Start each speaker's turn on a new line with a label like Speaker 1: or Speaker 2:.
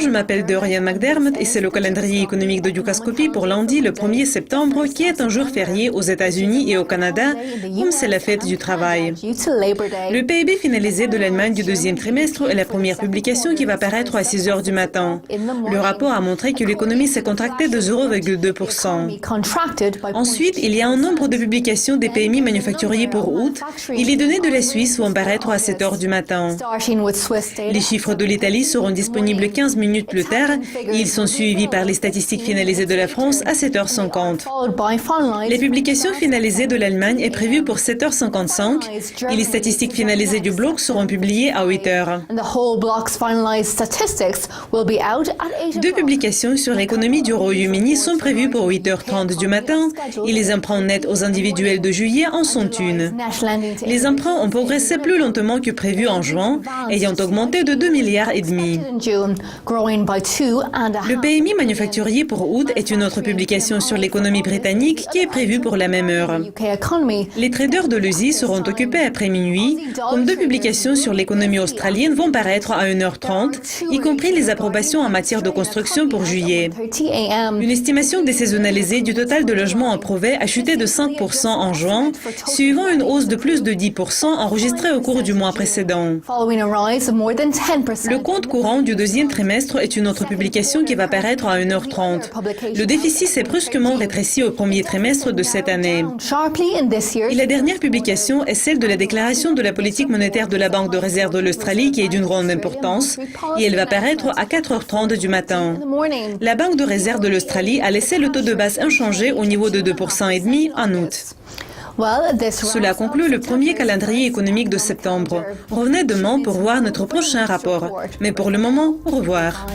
Speaker 1: je m'appelle Dorian McDermott et c'est le calendrier économique de Dukascopy pour lundi le 1er septembre qui est un jour férié aux États-Unis et au Canada, comme c'est la fête du travail. Le PIB finalisé de l'Allemagne du deuxième trimestre est la première publication qui va paraître à 6 heures du matin. Le rapport a montré que l'économie s'est contractée de 0,2%. Ensuite, il y a un nombre de publications des PMI manufacturiers pour août et les données de la Suisse vont paraître à 7 heures du matin. Les chiffres de l'Italie seront disponibles 15 minutes plus tard et ils sont suivis par les statistiques finalisées de la France à 7h50. Les publications finalisées de l'Allemagne est prévue pour 7h55 et les statistiques finalisées du bloc seront publiées à 8h. Deux publications sur l'économie du Royaume-Uni sont prévues pour 8h30 du matin et les emprunts nets aux individuels de juillet en sont une. Les emprunts ont progressé plus lentement que prévu en juin, ayant augmenté de 2,5 milliards. Le PMI manufacturier pour août est une autre publication sur l'économie britannique qui est prévue pour la même heure. Les traders de l'USI seront occupés après minuit, comme deux publications sur l'économie australienne vont paraître à 1h30, y compris les approbations en matière de construction pour juillet. Une estimation désaisonnalisée du total de logements approuvés a chuté de 5% en juin, suivant une hausse de plus de 10% enregistrée au cours du mois précédent. Le compte courant du deuxième trimestre est une autre publication qui va paraître à 1h30. Le déficit s'est brusquement rétréci au premier trimestre de cette année. Et la dernière publication est celle de la déclaration de la politique monétaire de la Banque de réserve de l'Australie qui est d'une grande importance et elle va paraître à 4h30 du matin. La Banque de réserve de l'Australie a laissé le taux de base inchangé au niveau de 2,5% en août. Cela conclut le premier calendrier économique de septembre. Revenez demain pour voir notre prochain rapport. Mais pour le moment, au revoir.